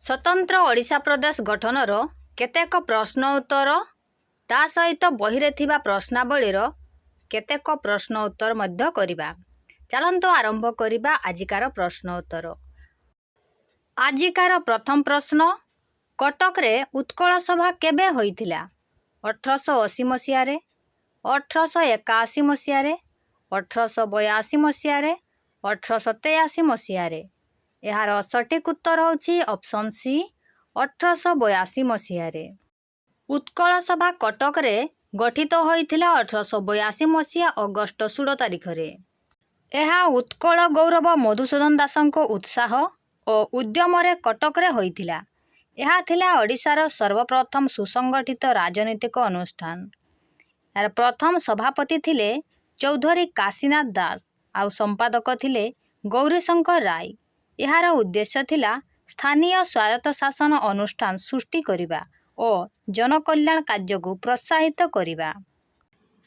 स्वतंत्र ओडिशा प्रदेश गठनर केतेक प्रश्न उत्तर ता सहित बहिरे थिबा प्रश्नावलीर केतेक प्रश्न उत्तर मध्य करिबा। चलंतु आरंभ करिबा आजिकार प्रश्न उत्तर। आजिकार प्रथम प्रश्न, कटक रे उत्कल सभा केबे होइथिला? 1880 मसीह रे, 1881 मसीह रे, 1882 मसीह रे, 1883 मसीह रे। यार सठिक उत्तर होछि ऑप्शन सी 1882 मसीह रे। उत्कल सभा कटक रे गठित होइथिला 1882 मसीहा अगस्त 16 तारिख रे। यह उत्कल गौरव मधुसूदन दासଙ୍କ उत्साह और उद्यम रे कटक रे होइथिला। यह थिला ओडिशार सर्वप्रथम सुसंगठित राजनीतिक अनुष्ठान। यार प्रथम सभापति थिले चौधरी काशीनाथ दास आउ संपादक थिले गौरीशंकर राय। यार उद्देश्य थिला स्थानीय स्वायत्त शासन अनुष्ठान सृष्टि करिबा और जनकल्याण कार्य को प्रोत्साहित करिबा।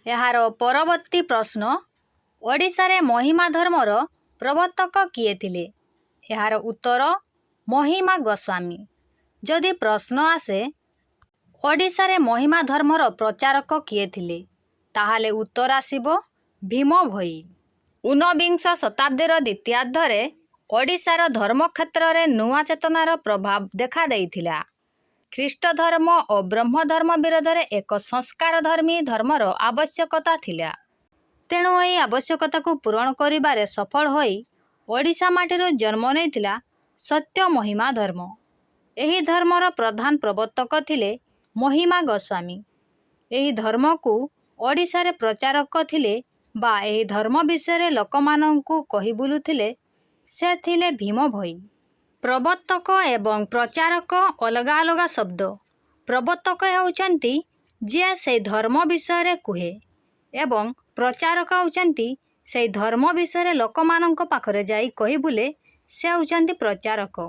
यार परवर्ती प्रश्न, ओडिशा रे महिमा धर्मर प्रवर्तक किए थिले? यार उत्तर महिमा गोस्वामी। जदि प्रश्न आसे ओडिशा रे महिमा धर्मर प्रचारक किए थिले ताहाले उत्तर आसिबो भीम भोई। 19 शताब्दीर द्वितीयार्धरे ओडिशार धर्म क्षेत्र रे नुआ चेतनार प्रभाव देखा देइथिला। ख्रीष्ट धर्म और ब्रह्म धर्म विरोध रे एक संस्कार धर्मी धर्मर आवश्यकता थिला। तेणु एही आवश्यकता को पूरण करिबारे सफल होई ओडिशा माटीर जन्म नेइथिला सत्य महिमा धर्म। एही धर्मर प्रधान प्रवर्तक थिले महिमा गोस्वामी। एही धर्म को ओडिशा रे प्रचारक थिले बा एही धर्म विषय रे लोकमानंकु कहि बुलुथिले से थिले भीम भोई। प्रवर्तक एवं प्रचारक अलगा अलगा शब्द। प्रवर्तक होउचंती जे से धर्म विषय रे कुहे एवं प्रचारक होउचंती से धर्म विषय रे लोकमानंक पाखरे जाई कहि बुले से होउचंती प्रचारक।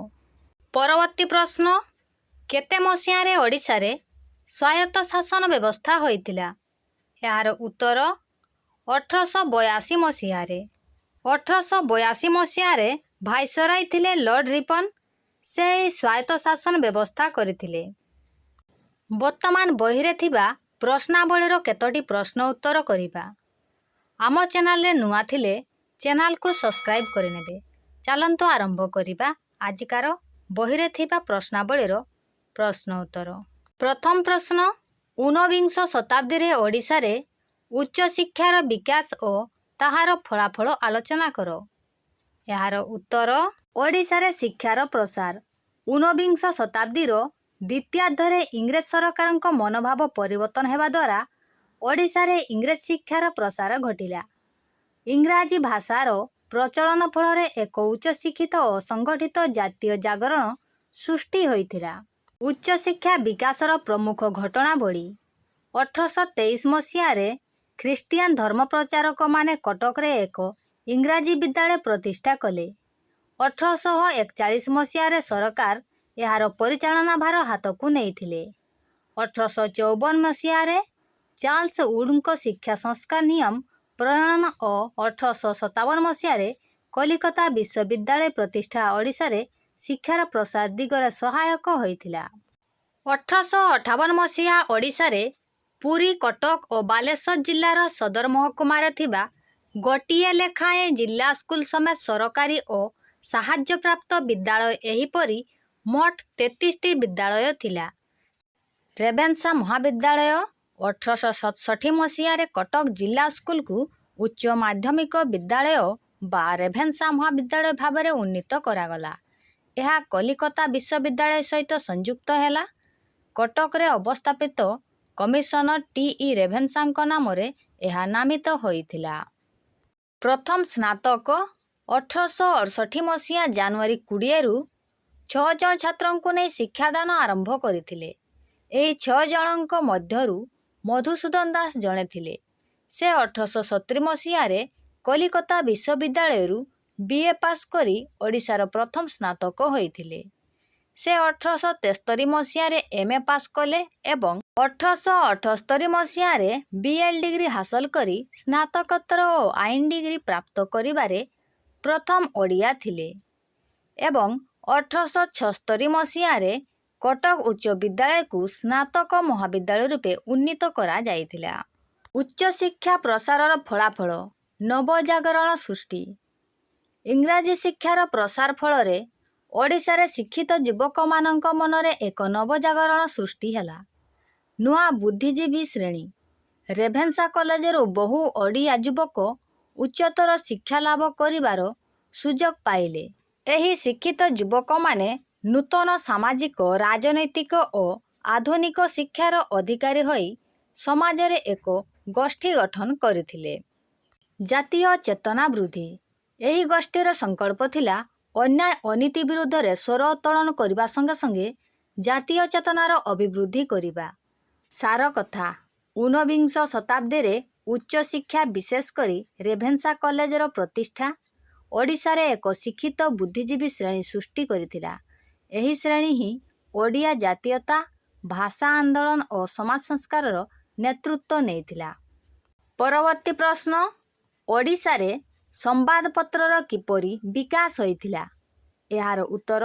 परवर्ती प्रश्न, केते मसिया रे ओडिशा रे स्वायत्त शासन व्यवस्था होइतिला? यार उत्तर 1882 मसीह रे। 1882 मसीह रे भाइसराय थिले लॉर्ड रिपन। से स्वायत्त शासन व्यवस्था करथिले। वर्तमान बहिरे थिबा प्रश्नावलीर केतोटी प्रश्न उत्तर करिबा। आम चैनल रे नुआ थिले चैनल को सब्सक्राइब करिनेबे। चलंतु आरंभ करिबा आजिकार बहिरे थिबा प्रश्नावलीर प्रश्न उत्तर। प्रथम प्रश्न, 19 शताब्दी रे ओडिशा रे उच्च शिक्षार विकास और ताहार फलाफल आलोचना करो। यार उत्तर ओडिशा रे शिक्षार प्रसार। 19 शताब्दीर द्वितीयार्धरे इंग्रेज सरकारक मनोभाव परिवर्तन हेबा द्वारा ओडिशा रे इंग्रेज शिक्षार प्रसार घटिला। इंग्राजी भाषार प्रचलन फल एक उच्च शिक्षित और संगठित जातीय जागरण सृष्टि होइथिला। उच्च शिक्षा विकासर प्रमुख घटनावली। 1823 मसीह रे ख्रीष्टियान धर्म प्रचारक माने कटक रे एक इंग्राजी विद्यालय प्रतिष्ठा कले। 1841 मसीह रे सरकार यार परिचालना भार हाथ को नेइथिले। 1854 मसीह रे चार्ल्स वुडଙ୍କ शिक्षा संस्कार नियम प्रणयन और 1857 मसीह रे कलिकता विश्वविद्यालय प्रतिष्ठा ओडिशा रे शिक्षार प्रसार दिगरे सहायक होइथिला। 1858 मसीहा ओडिशा रे पुरी, कटक और बालेश्वर जिल्लार सदर महकुमा रे थिबा गोटिए लेखाएं जिला स्कूल समेत सरकारी और साहाय्य प्राप्त विद्यालय एहीपरि मोट 33टी विद्यालय थिला। रेभेन्सा महाविद्यालय 1867 मसीह रे कटक जिला स्कूल को उच्च माध्यमिक विद्यालय बा रेभेन्सा महाविद्यालय भाव में उन्नीत करागला। यह कलिकता विश्वविद्यालय सहित संयुक्त हैला। कटक रे अवस्थापित कमिशनर टी रेभेन्साଙ୍କ नामरे यह नामित होइथिला। प्रथम स्नातक 1868 मसीहा जनवरी 20 रु 6 जन छात्रों को नहीं शिक्षादान आरंभ करथिले। एही 6 जनक मध्यरु मधुसूदन दास जणे थिले। से 1870 मसीह रे कलिकता विश्वविद्यालय रु बीए पास करी ओडिशार प्रथम स्नातक होइथिले। से 1873 मसीह रे एमए पास कले एवं 1878 मसीह रे बीएल डिग्री हासिल करी स्नातकोत्तर और आईन डिग्री प्राप्त करिबारे प्रथम ओडिया थिले एवं 1876 ମସିହାରେ କଟକ ଉଚ୍ଚ ବିଦ୍ୟାଳୟକୁ ସ୍ନାତକ ମହାବିଦ୍ୟାଳୟ ରୂପେ ଉନ୍ନୀତ କରାଯାଇଥିଲା। ଉଚ୍ଚଶିକ୍ଷା ପ୍ରସାରର ଫଳାଫଳ ନବଜାଗରଣ ସୃଷ୍ଟି। ଇଂରାଜୀ ଶିକ୍ଷାର ପ୍ରସାର ଫଳରେ ଓଡ଼ିଶାରେ ଶିକ୍ଷିତ ଯୁବକମାନଙ୍କ ମନରେ ଏକ ନବଜାଗରଣ ସୃଷ୍ଟି ହେଲା। ନୂଆ ବୁଦ୍ଧିଜୀବୀ ଶ୍ରେଣୀ। ରେଭେନ୍ସା କଲେଜରୁ ବହୁ ଓଡ଼ିଆ ଯୁବକ ଉଚ୍ଚତର ଶିକ୍ଷା ଲାଭ କରିବାର ସୁଯୋଗ ପାଇଲେ। ଏହି ଶିକ୍ଷିତ ଯୁବକମାନେ ନୂତନ ସାମାଜିକ, ରାଜନୈତିକ ଓ ଆଧୁନିକ ଶିକ୍ଷାର ଅଧିକାରୀ ହୋଇ ସମାଜରେ ଏକ ଗୋଷ୍ଠୀ ଗଠନ କରିଥିଲେ। ଜାତୀୟ ଚେତନା ବୃଦ୍ଧି। ଏହି ଗୋଷ୍ଠୀର ସଂକଳ୍ପ ଥିଲା ଅନ୍ୟାୟ ଅନୀତି ବିରୁଦ୍ଧରେ ସ୍ୱର ଉତ୍ତୋଳନ କରିବା ସଙ୍ଗେ ସଙ୍ଗେ ଜାତୀୟ ଚେତନାର ଅଭିବୃଦ୍ଧି କରିବା। ସାର କଥା, ଊନବିଂଶ ଶତାବ୍ଦୀରେ ଉଚ୍ଚଶିକ୍ଷା ବିଶେଷ କରି ରେଭେନ୍ସା କଲେଜର ପ୍ରତିଷ୍ଠା ଓଡ଼ିଶାରେ ଏକ ଶିକ୍ଷିତ ବୁଦ୍ଧିଜୀବୀ ଶ୍ରେଣୀ ସୃଷ୍ଟି କରିଥିଲା। ଏହି ଶ୍ରେଣୀ ହିଁ ଓଡ଼ିଆ ଜାତୀୟତା, ଭାଷା ଆନ୍ଦୋଳନ ଓ ସମାଜ ସଂସ୍କାରର ନେତୃତ୍ୱ ନେଇଥିଲା। ପରବର୍ତ୍ତୀ ପ୍ରଶ୍ନ, ଓଡ଼ିଶାରେ ସମ୍ବାଦପତ୍ରର କିପରି ବିକାଶ ହୋଇଥିଲା? ଏହାର ଉତ୍ତର,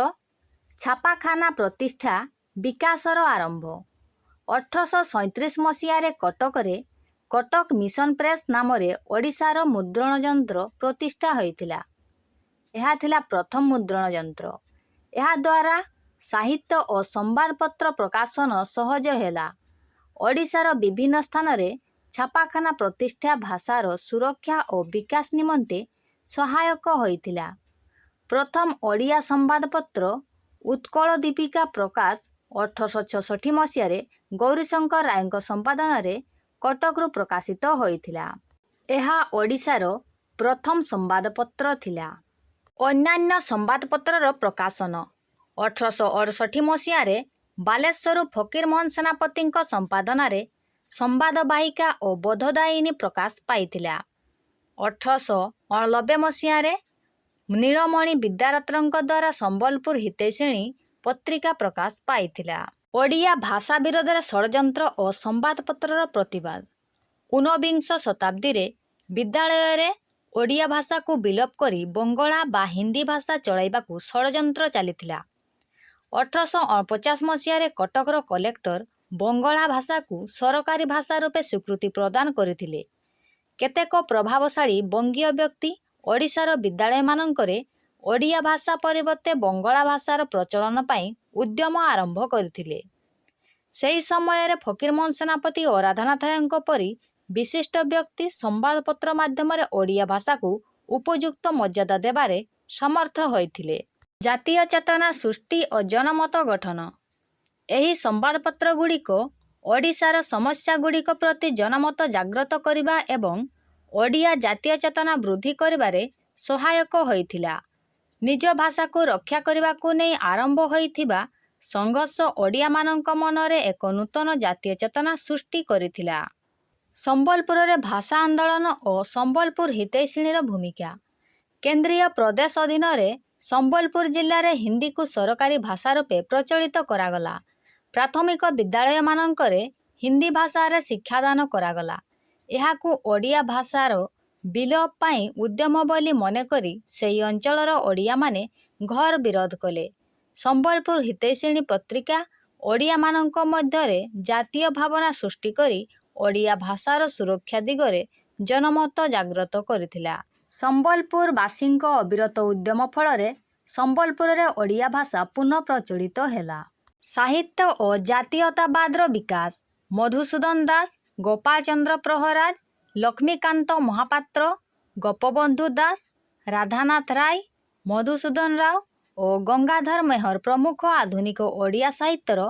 ଛାପାଖାନା ପ୍ରତିଷ୍ଠା, ବିକାଶର ଆରମ୍ଭ। 1837 ମସିହାରେ କଟକରେ କଟକ ମିଶନ ପ୍ରେସ୍ ନାମରେ ଓଡ଼ିଶାର ମୁଦ୍ରଣ ଯନ୍ତ୍ର ପ୍ରତିଷ୍ଠା ହୋଇଥିଲା। ଏହା ଥିଲା ପ୍ରଥମ ମୁଦ୍ରଣ ଯନ୍ତ୍ର। ଏହାଦ୍ୱାରା ସାହିତ୍ୟ ଓ ସମ୍ବାଦପତ୍ର ପ୍ରକାଶନ ସହଜ ହେଲା। ଓଡ଼ିଶାର ବିଭିନ୍ନ ସ୍ଥାନରେ ଛାପାଖାନା ପ୍ରତିଷ୍ଠା ଭାଷାର ସୁରକ୍ଷା ଓ ବିକାଶ ନିମନ୍ତେ ସହାୟକ ହୋଇଥିଲା। ପ୍ରଥମ ଓଡ଼ିଆ ସମ୍ବାଦପତ୍ର ଉତ୍କଳ ଦୀପିକା ପ୍ରକାଶ 1866 ମସିହାରେ ଗୌରୀଶଙ୍କର ରାୟଙ୍କ ସମ୍ପାଦନାରେ କଟକରୁ ପ୍ରକାଶିତ ହୋଇଥିଲା। ଏହା ଓଡ଼ିଶାର ପ୍ରଥମ ସମ୍ବାଦପତ୍ର ଥିଲା। ଅନ୍ୟାନ୍ୟ ସମ୍ବାଦପତ୍ରର ପ୍ରକାଶନ। 1868 ମସିହାରେ ବାଲେଶ୍ୱରରୁ ଫକୀରମୋହନ ସେନାପତିଙ୍କ ସମ୍ପାଦନାରେ ସମ୍ବାଦବାହିକା ଓ ବୋଧଦାୟିନୀ ପ୍ରକାଶ ପାଇଥିଲା। 1890 ମସିହାରେ ନୀଳମଣି ବିଦ୍ୟାରତ୍ନଙ୍କ ଦ୍ୱାରା ସମ୍ବଲପୁର ହିତୈଷିଣୀ ପତ୍ରିକା ପ୍ରକାଶ ପାଇଥିଲା। ଓଡ଼ିଆ ଭାଷା ବିରୋଧରେ ଷଡ଼ଯନ୍ତ୍ର ଓ ସମ୍ବାଦପତ୍ରର ପ୍ରତିବାଦ। ଊନବିଂଶ ଶତାବ୍ଦୀରେ ବିଦ୍ୟାଳୟରେ ଓଡ଼ିଆ ଭାଷାକୁ ବିଲୋପ କରି ବଙ୍ଗଳା ବା ହିନ୍ଦୀ ଭାଷା ଚଳାଇବାକୁ ଷଡ଼ଯନ୍ତ୍ର ଚାଲିଥିଲା। 1850 ମସିହାରେ କଟକର କଲେକ୍ଟର ବଙ୍ଗଳା ଭାଷାକୁ ସରକାରୀ ଭାଷା ରୂପେ ସ୍ୱୀକୃତି ପ୍ରଦାନ କରିଥିଲେ। କେତେକ ପ୍ରଭାବଶାଳୀ ବଙ୍ଗୀୟ ବ୍ୟକ୍ତି ଓଡ଼ିଶାର ବିଦ୍ୟାଳୟମାନଙ୍କରେ ଓଡ଼ିଆ ଭାଷା ପରିବର୍ତ୍ତେ ବଙ୍ଗଳା ଭାଷାର ପ୍ରଚଳନ ପାଇଁ ଉଦ୍ୟମ ଆରମ୍ଭ କରିଥିଲେ। ସେହି ସମୟରେ ଫକୀରମୋହନ ସେନାପତି ଓ ରାଧାନାଥ ରାୟଙ୍କ ପରି ବିଶିଷ୍ଟ ବ୍ୟକ୍ତି ସମ୍ବାଦପତ୍ର ମାଧ୍ୟମରେ ଓଡ଼ିଆ ଭାଷାକୁ ଉପଯୁକ୍ତ ମର୍ଯ୍ୟାଦା ଦେବାରେ ସମର୍ଥ ହୋଇଥିଲେ। ଜାତୀୟ ଚେତନା ସୃଷ୍ଟି ଓ ଜନମତ ଗଠନ। ଏହି ସମ୍ବାଦପତ୍ରଗୁଡ଼ିକ ଓଡ଼ିଶାର ସମସ୍ୟାଗୁଡ଼ିକ ପ୍ରତି ଜନମତ ଜାଗ୍ରତ କରିବା ଏବଂ ଓଡ଼ିଆ ଜାତୀୟ ଚେତନା ବୃଦ୍ଧି କରିବାରେ ସହାୟକ ହୋଇଥିଲା। ନିଜ ଭାଷାକୁ ରକ୍ଷା କରିବାକୁ ନେଇ ଆରମ୍ଭ ହୋଇଥିବା ସଂଘର୍ଷ ଓଡ଼ିଆମାନଙ୍କ ମନରେ ଏକ ନୂତନ ଜାତୀୟ ଚେତନା ସୃଷ୍ଟି କରିଥିଲା। ସମ୍ବଲପୁରରେ ଭାଷା ଆନ୍ଦୋଳନ ଓ ସମ୍ବଲପୁର ହିତୈଷିଣୀର ଭୂମିକା। କେନ୍ଦ୍ରୀୟ ପ୍ରଦେଶ ଅଧୀନରେ ସମ୍ବଲପୁର ଜିଲ୍ଲାରେ ହିନ୍ଦୀକୁ ସରକାରୀ ଭାଷା ରୂପେ ପ୍ରଚଳିତ କରାଗଲା। ପ୍ରାଥମିକ ବିଦ୍ୟାଳୟମାନଙ୍କରେ ହିନ୍ଦୀ ଭାଷାରେ ଶିକ୍ଷାଦାନ କରାଗଲା। ଏହାକୁ ଓଡ଼ିଆ ଭାଷାର ବିଲୋପ ପାଇଁ ଉଦ୍ୟମ ବୋଲି ମନେକରି ସେହି ଅଞ୍ଚଳର ଓଡ଼ିଆମାନେ ଘୋର ବିରୋଧ କଲେ। ସମ୍ବଲପୁର ହିତୈଷିଣୀ ପତ୍ରିକା ଓଡ଼ିଆମାନଙ୍କ ମଧ୍ୟରେ ଜାତୀୟ ଭାବନା ସୃଷ୍ଟି କରି ଓଡ଼ିଆ ଭାଷାର ସୁରକ୍ଷା ଦିଗରେ ଜନମତ ଜାଗ୍ରତ କରିଥିଲା। ସମ୍ବଲପୁରବାସୀଙ୍କ ଅବିରତ ଉଦ୍ୟମ ଫଳରେ ସମ୍ବଲପୁରରେ ଓଡ଼ିଆ ଭାଷା ପୁନଃ ପ୍ରଚଳିତ ହେଲା। ସାହିତ୍ୟ ଓ ଜାତୀୟତାବାଦର ବିକାଶ। ମଧୁସୂଦନ ଦାସ, ଗୋପାଳ ଚନ୍ଦ୍ର ପ୍ରହରାଜ, ଲକ୍ଷ୍ମୀକାନ୍ତ ମହାପାତ୍ର, ଗୋପବନ୍ଧୁ ଦାସ, ରାଧାନାଥ ରାୟ, ମଧୁସୂଦନ ରାଓ ଓ ଗଙ୍ଗାଧର ମେହର ପ୍ରମୁଖ ଆଧୁନିକ ଓଡ଼ିଆ ସାହିତ୍ୟର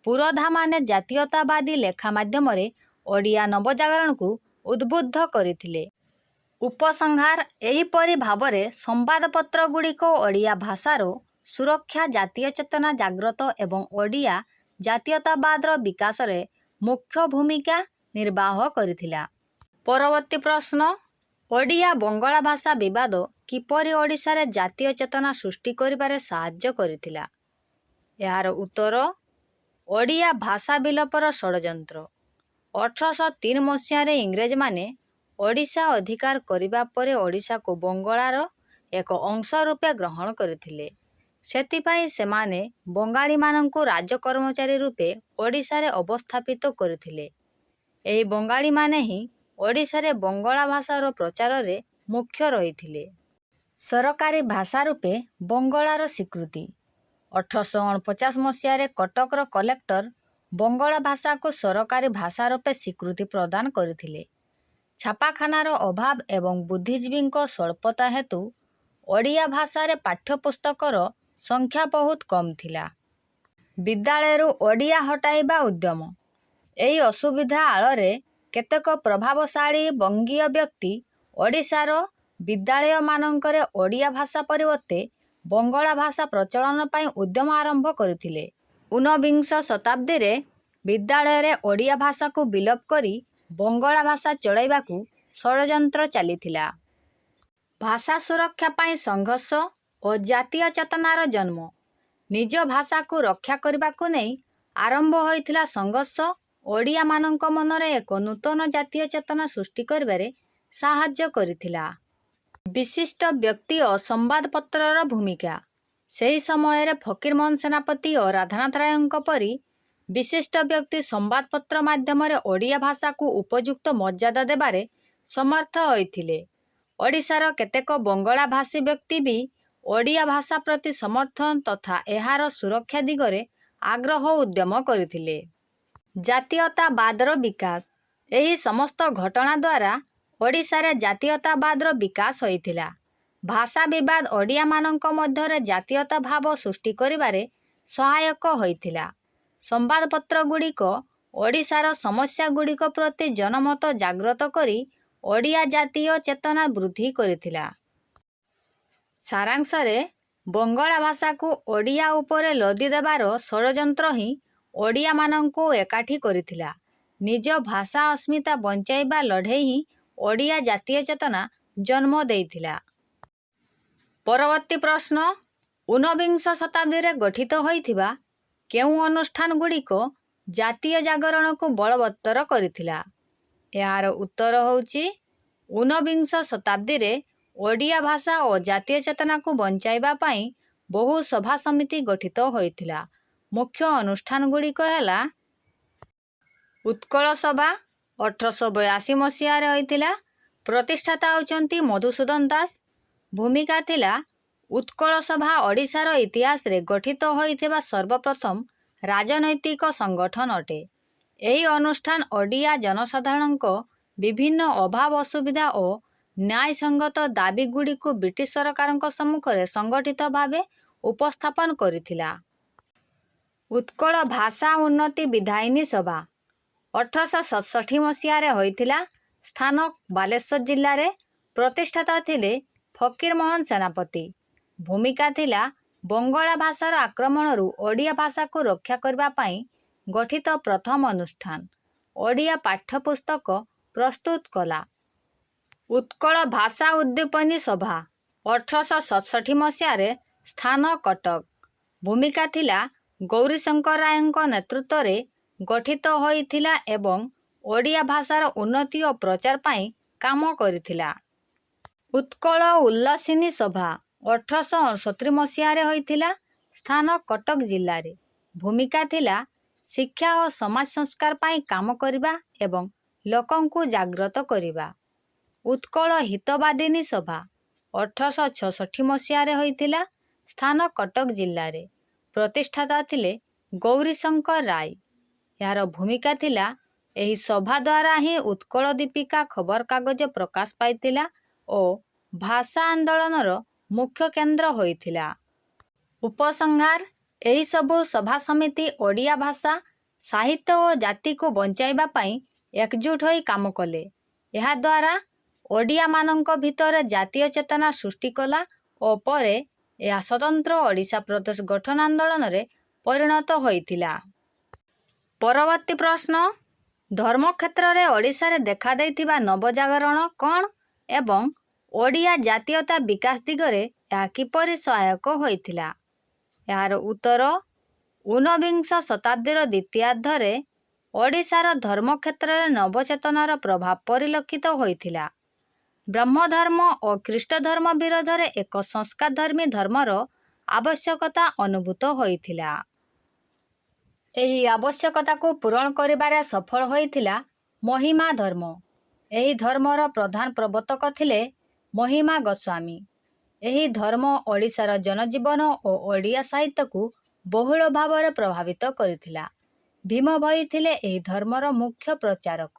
ପୁରୋଧାମାନେ ଜାତୀୟତାବାଦୀ ଲେଖା ମାଧ୍ୟମରେ ଓଡ଼ିଆ ନବଜାଗରଣକୁ ଉଦ୍ବୁଦ୍ଧ କରିଥିଲେ। ଉପସଂହାର। ଏହିପରି ଭାବରେ ସମ୍ବାଦପତ୍ରଗୁଡ଼ିକ ଓଡ଼ିଆ ଭାଷାର ସୁରକ୍ଷା, ଜାତୀୟ ଚେତନା ଜାଗ୍ରତ ଏବଂ ଓଡ଼ିଆ ଜାତୀୟତାବାଦର ବିକାଶରେ ମୁଖ୍ୟ ଭୂମିକା ନିର୍ବାହ କରିଥିଲା। ପରବର୍ତ୍ତୀ ପ୍ରଶ୍ନ, ଓଡ଼ିଆ ବଙ୍ଗଳା ଭାଷା ବିବାଦ କିପରି ଓଡ଼ିଶାରେ ଜାତୀୟ ଚେତନା ସୃଷ୍ଟି କରିବାରେ ସାହାଯ୍ୟ କରିଥିଲା? ଏହାର ଉତ୍ତର, ଓଡ଼ିଆ ଭାଷା ବିଲୋପର ଷଡ଼ଯନ୍ତ୍ର। 1803 ମସିହାରେ ଇଂରେଜମାନେ ଓଡ଼ିଶା ଅଧିକାର କରିବା ପରେ ଓଡ଼ିଶାକୁ ବଙ୍ଗଳାର ଏକ ଅଂଶ ରୂପେ ଗ୍ରହଣ କରିଥିଲେ। ସେଥିପାଇଁ ସେମାନେ ବଙ୍ଗାଳୀମାନଙ୍କୁ ରାଜକର୍ମଚାରୀ ରୂପେ ଓଡ଼ିଶାରେ ଅବସ୍ଥାପିତ କରିଥିଲେ। ଏହି ବଙ୍ଗାଳୀମାନେ ହିଁ ଓଡ଼ିଶାରେ ବଙ୍ଗଳା ଭାଷାର ପ୍ରଚାରରେ ମୁଖ୍ୟ ରହିଥିଲେ। ସରକାରୀ ଭାଷା ରୂପେ ବଙ୍ଗଳାର ସ୍ୱୀକୃତି। 1849 ମସିହାରେ କଟକର କଲେକ୍ଟର ବଙ୍ଗଳା ଭାଷାକୁ ସରକାରୀ ଭାଷା ରୂପେ ସ୍ୱୀକୃତି ପ୍ରଦାନ କରିଥିଲେ। ଛାପାଖାନାର ଅଭାବ ଏବଂ ବୁଦ୍ଧିଜୀବୀଙ୍କ ସ୍ୱଳ୍ପତା ହେତୁ ଓଡ଼ିଆ ଭାଷାରେ ପାଠ୍ୟପୁସ୍ତକର ସଂଖ୍ୟା ବହୁତ କମ୍ ଥିଲା। ବିଦ୍ୟାଳୟରୁ ଓଡ଼ିଆ ହଟାଇବା ଉଦ୍ୟମ। ଏହି ଅସୁବିଧା ଆଳରେ କେତେକ ପ୍ରଭାବଶାଳୀ ବଙ୍ଗୀୟ ବ୍ୟକ୍ତି ଓଡ଼ିଶାର ବିଦ୍ୟାଳୟମାନଙ୍କରେ ଓଡ଼ିଆ ଭାଷା ପରିବର୍ତ୍ତେ ବଙ୍ଗଳା ଭାଷା ପ୍ରଚଳନ ପାଇଁ ଉଦ୍ୟମ ଆରମ୍ଭ କରିଥିଲେ। ଊନବିଂଶ ଶତାବ୍ଦୀରେ ବିଦ୍ୟାଳୟରେ ଓଡ଼ିଆ ଭାଷାକୁ ବିଲୋପ କରି ବଙ୍ଗଳା ଭାଷା ଚଳାଇବାକୁ ଷଡ଼ଯନ୍ତ୍ର ଚାଲିଥିଲା। ଭାଷା ସୁରକ୍ଷା ପାଇଁ ସଂଘର୍ଷ ଓ ଜାତୀୟ ଚେତନାର ଜନ୍ମ। ନିଜ ଭାଷାକୁ ରକ୍ଷା କରିବାକୁ ନେଇ ଆରମ୍ଭ ହୋଇଥିଲା ସଂଘର୍ଷ ଓଡ଼ିଆମାନଙ୍କ ମନରେ ଏକ ନୂତନ ଜାତୀୟ ଚେତନା ସୃଷ୍ଟି କରିବାରେ ସାହାଯ୍ୟ କରିଥିଲା। ବିଶିଷ୍ଟ ବ୍ୟକ୍ତି ଓ ସମ୍ବାଦପତ୍ରର ଭୂମିକା। ସେହି ସମୟରେ ଫକୀରମୋହନ ସେନାପତି ଓ ରାଧାନାଥ ରାୟଙ୍କ ପରି ବିଶିଷ୍ଟ ବ୍ୟକ୍ତି ସମ୍ବାଦପତ୍ର ମାଧ୍ୟମରେ ଓଡ଼ିଆ ଭାଷାକୁ ଉପଯୁକ୍ତ ମର୍ଯ୍ୟାଦା ଦେବାରେ ସମର୍ଥ ହୋଇଥିଲେ। ଓଡ଼ିଶାର କେତେକ ବଙ୍ଗଳା ଭାଷୀ ବ୍ୟକ୍ତି ବି ଓଡ଼ିଆ ଭାଷା ପ୍ରତି ସମର୍ଥନ ତଥା ଏହାର ସୁରକ୍ଷା ଦିଗରେ ଆଗ୍ରହ ଉଦ୍ୟମ କରିଥିଲେ। ଜାତୀୟତାବାଦର ବିକାଶ। ଏହି ସମସ୍ତ ଘଟଣା ଦ୍ୱାରା ଓଡ଼ିଶାରେ ଜାତୀୟତାବାଦର ବିକାଶ ହୋଇଥିଲା। ଭାଷା ବିବାଦ ଓଡ଼ିଆମାନଙ୍କ ମଧ୍ୟରେ ଜାତୀୟତା ଭାବ ସୃଷ୍ଟି କରିବାରେ ସହାୟକ ହୋଇଥିଲା। ସମ୍ବାଦପତ୍ରଗୁଡ଼ିକ ଓଡ଼ିଶାର ସମସ୍ୟାଗୁଡ଼ିକ ପ୍ରତି ଜନମତ ଜାଗ୍ରତ କରି ଓଡ଼ିଆ ଜାତୀୟ ଚେତନା ବୃଦ୍ଧି କରିଥିଲା। ସାରାଂଶରେ ବଙ୍ଗଳା ଭାଷାକୁ ଓଡ଼ିଆ ଉପରେ ଲଦି ଦେବାର ଷଡ଼ଯନ୍ତ୍ର ହିଁ ଓଡ଼ିଆମାନଙ୍କୁ ଏକାଠି କରିଥିଲା। ନିଜ ଭାଷା ଅସ୍ମିତା ବଞ୍ଚାଇବା ଲଢ଼େଇ ହିଁ ଓଡ଼ିଆ ଜାତୀୟ ଚେତନା ଜନ୍ମ ଦେଇଥିଲା। ପରବର୍ତ୍ତୀ ପ୍ରଶ୍ନ, ଊନବିଂଶ ଶତାବ୍ଦୀରେ ଗଠିତ ହୋଇଥିବା କେଉଁ ଅନୁଷ୍ଠାନଗୁଡ଼ିକ ଜାତୀୟ ଜାଗରଣକୁ ବଳବତ୍ତର କରିଥିଲା? ଏହାର ଉତ୍ତର ହେଉଛି ଊନବିଂଶ ଶତାବ୍ଦୀରେ ଓଡ଼ିଆ ଭାଷା ଓ ଜାତୀୟ ଚେତନାକୁ ବଞ୍ଚାଇବା ପାଇଁ ବହୁ ସଭା ସମିତି ଗଠିତ ହୋଇଥିଲା। ମୁଖ୍ୟ ଅନୁଷ୍ଠାନଗୁଡ଼ିକ ହେଲା ଉତ୍କଳ ସଭା 1882 ମସିହାରେ ହୋଇଥିଲା। ପ୍ରତିଷ୍ଠାତା ହେଉଛନ୍ତି ମଧୁସୂଦନ ଦାସ। ଭୂମିକା ଥିଲା ଉତ୍କଳ ସଭା ଓଡ଼ିଶାର ଇତିହାସରେ ଗଠିତ ହୋଇଥିବା ସର୍ବପ୍ରଥମ ରାଜନୈତିକ ସଂଗଠନ ଅଟେ। ଏହି ଅନୁଷ୍ଠାନ ଓଡ଼ିଆ ଜନସାଧାରଣଙ୍କ ବିଭିନ୍ନ ଅଭାବ ଅସୁବିଧା ଓ ନ୍ୟାୟସଙ୍ଗତ ଦାବିଗୁଡ଼ିକୁ ବ୍ରିଟିଶ ସରକାରଙ୍କ ସମ୍ମୁଖରେ ସଂଗଠିତ ଭାବେ ଉପସ୍ଥାପନ କରିଥିଲା। ଉତ୍କଳ ଭାଷା ଉନ୍ନତି ବିଧାୟିନୀ ସଭା 1867 ମସିହାରେ ହୋଇଥିଲା। ସ୍ଥାନ ବାଲେଶ୍ୱର ଜିଲ୍ଲାରେ। ପ୍ରତିଷ୍ଠାତା ଥିଲେ ଫକୀରମୋହନ ସେନାପତି। ଭୂମିକା ଥିଲା ବଙ୍ଗଳା ଭାଷାର ଆକ୍ରମଣରୁ ଓଡ଼ିଆ ଭାଷାକୁ ରକ୍ଷା କରିବା ପାଇଁ ଗଠିତ ପ୍ରଥମ ଅନୁଷ୍ଠାନ। ଓଡ଼ିଆ ପାଠ୍ୟପୁସ୍ତକ ପ୍ରସ୍ତୁତ କଲା। ଉତ୍କଳ ଭାଷା ଉଦ୍ଦୀପନୀ ସଭା 1867 ମସିହାରେ। ସ୍ଥାନ କଟକ। ଭୂମିକା ଥିଲା ଗୌରୀଶଙ୍କର ରାୟଙ୍କ ନେତୃତ୍ୱରେ ଗଠିତ ହୋଇଥିଲା ଏବଂ ଓଡ଼ିଆ ଭାଷାର ଉନ୍ନତି ଓ ପ୍ରଚାର ପାଇଁ କାମ କରିଥିଲା। ଉତ୍କଳ ଉଲ୍ଲାସିନୀ ସଭା 1869 ମସିହାରେ ହୋଇଥିଲା। ସ୍ଥାନ କଟକ ଜିଲ୍ଲାରେ। ଭୂମିକା ଥିଲା ଶିକ୍ଷା ଓ ସମାଜ ସଂସ୍କାର ପାଇଁ କାମ କରିବା ଏବଂ ଲୋକଙ୍କୁ ଜାଗ୍ରତ କରିବା। ଉତ୍କଳ ହିତବାଦିନୀ ସଭା 1866 ମସିହାରେ ହୋଇଥିଲା। ସ୍ଥାନ କଟକ ଜିଲ୍ଲାରେ। ପ୍ରତିଷ୍ଠାତା ଥିଲେ ଗୌରୀଶଙ୍କର ରାୟ। ଏହାର ଭୂମିକା ଥିଲା ଏହି ସଭା ଦ୍ୱାରା ହିଁ ଉତ୍କଳ ଦୀପିକା ଖବରକାଗଜ ପ୍ରକାଶ ପାଇଥିଲା ଓ ଭାଷା ଆନ୍ଦୋଳନର ମୁଖ୍ୟ କେନ୍ଦ୍ର ହୋଇଥିଲା। ଉପସଂହାର। ଏହିସବୁ ସଭା ସମିତି ଓଡ଼ିଆ ଭାଷା, ସାହିତ୍ୟ ଓ ଜାତିକୁ ବଞ୍ଚାଇବା ପାଇଁ ଏକଜୁଟ ହୋଇ କାମ କଲେ। ଏହାଦ୍ୱାରା ଓଡ଼ିଆମାନଙ୍କ ଭିତରେ ଜାତୀୟ ଚେତନା ସୃଷ୍ଟି କଲା ଓ ପରେ ଏହା ସ୍ୱତନ୍ତ୍ର ଓଡ଼ିଶା ପ୍ରଦେଶ ଗଠନ ଆନ୍ଦୋଳନରେ ପରିଣତ ହୋଇଥିଲା। ପରବର୍ତ୍ତୀ ପ୍ରଶ୍ନ, ଧର୍ମକ୍ଷେତ୍ରରେ ଓଡ଼ିଶାରେ ଦେଖାଦେଇଥିବା ନବଜାଗରଣ କ'ଣ ଏବଂ ଓଡ଼ିଆ ଜାତୀୟତା ବିକାଶ ଦିଗରେ ଏହା କିପରି ସହାୟକ ହୋଇଥିଲା? ଏହାର ଉତ୍ତର ଊନବିଂଶ ଶତାବ୍ଦୀର ଦ୍ୱିତୀୟାର୍ଦ୍ଧରେ ଓଡ଼ିଶାର ଧର୍ମକ୍ଷେତ୍ରରେ ନବଚେତନାର ପ୍ରଭାବ ପରିଲକ୍ଷିତ ହୋଇଥିଲା। ବ୍ରହ୍ମଧର୍ମ ଓ ଖ୍ରୀଷ୍ଟଧର୍ମ ବିରୋଧରେ ଏକ ସଂସ୍କାରଧର୍ମୀ ଧର୍ମର ଆବଶ୍ୟକତା ଅନୁଭୂତ ହୋଇଥିଲା। ଏହି ଆବଶ୍ୟକତାକୁ ପୂରଣ କରିବାରେ ସଫଳ ହୋଇଥିଲା ମହିମା ଧର୍ମ। ଏହି ଧର୍ମର ପ୍ରଧାନ ପ୍ରବର୍ତ୍ତକ ଥିଲେ ମହିମା ଗୋସ୍ୱାମୀ। ଏହି ଧର୍ମ ଓଡ଼ିଶାର ଜନଜୀବନ ଓ ଓଡ଼ିଆ ସାହିତ୍ୟକୁ ବହୁଳ ଭାବରେ ପ୍ରଭାବିତ କରିଥିଲା। ଭୀମ ଭୋଇ ଥିଲେ ଏହି ଧର୍ମର ମୁଖ୍ୟ ପ୍ରଚାରକ।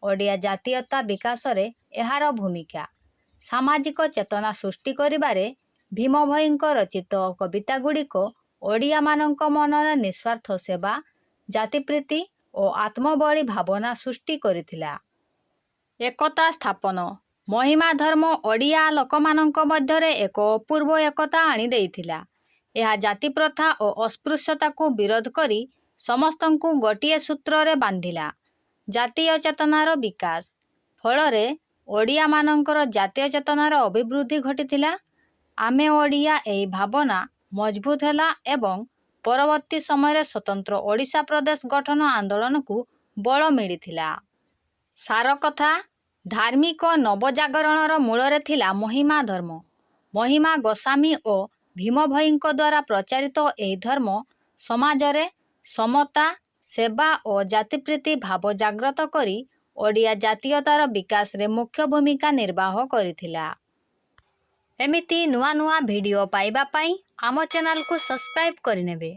ଓଡ଼ିଆ ଜାତୀୟତା ବିକାଶରେ ଏହାର ଭୂମିକା। ସାମାଜିକ ଚେତନା ସୃଷ୍ଟି କରିବାରେ ଭୀମ ଭୋଇଙ୍କ ରଚିତ କବିତାଗୁଡ଼ିକ ଓଡ଼ିଆମାନଙ୍କ ମନରେ ନିଃସ୍ୱାର୍ଥ ସେବା, ଜାତିପ୍ରୀତି ଓ ଆତ୍ମବଳୀ ଭାବନା ସୃଷ୍ଟି କରିଥିଲା। ଏକତା ସ୍ଥାପନ। ମହିମା ଧର୍ମ ଓଡ଼ିଆ ଲୋକମାନଙ୍କ ମଧ୍ୟରେ ଏକ ଅପୂର୍ବ ଏକତା ଆଣିଦେଇଥିଲା। ଏହା ଜାତିପ୍ରଥା ଓ ଅସ୍ପୃଶ୍ୟତାକୁ ବିରୋଧ କରି ସମସ୍ତଙ୍କୁ ଗୋଟିଏ ସୂତ୍ରରେ ବାନ୍ଧିଲା। ଜାତୀୟ ଚେତନାର ବିକାଶ। ଫଳରେ ଓଡ଼ିଆମାନଙ୍କର ଜାତୀୟ ଚେତନାର ଅଭିବୃଦ୍ଧି ଘଟିଥିଲା। ଆମେ ଓଡ଼ିଆ ଏହି ଭାବନା ମଜବୁତ ହେଲା ଏବଂ ପରବର୍ତ୍ତୀ ସମୟରେ ସ୍ୱତନ୍ତ୍ର ଓଡ଼ିଶା ପ୍ରଦେଶ ଗଠନ ଆନ୍ଦୋଳନକୁ ବଳ ମିଳିଥିଲା। ସାରକଥା। ଧାର୍ମିକ ନବଜାଗରଣର ମୂଳରେ ଥିଲା ମହିମା ଧର୍ମ। ମହିମା ଗୋସ୍ୱାମୀ ଓ ଭୀମ ଭୋଇଙ୍କ ଦ୍ୱାରା ପ୍ରଚାରିତ ଏହି ଧର୍ମ ସମାଜରେ ସମତା, ସେବା ଓ ଜାତିପ୍ରୀତି ଭାବ ଜାଗ୍ରତ କରି ଓଡ଼ିଆ ଜାତୀୟତାର ବିକାଶରେ ମୁଖ୍ୟ ଭୂମିକା ନିର୍ବାହ କରିଥିଲା। ଏମିତି ନୂଆ ନୂଆ ଭିଡ଼ିଓ ପାଇବା ପାଇଁ ଆମ ଚ୍ୟାନେଲକୁ ସବସ୍କ୍ରାଇବ୍ କରିନେବେ।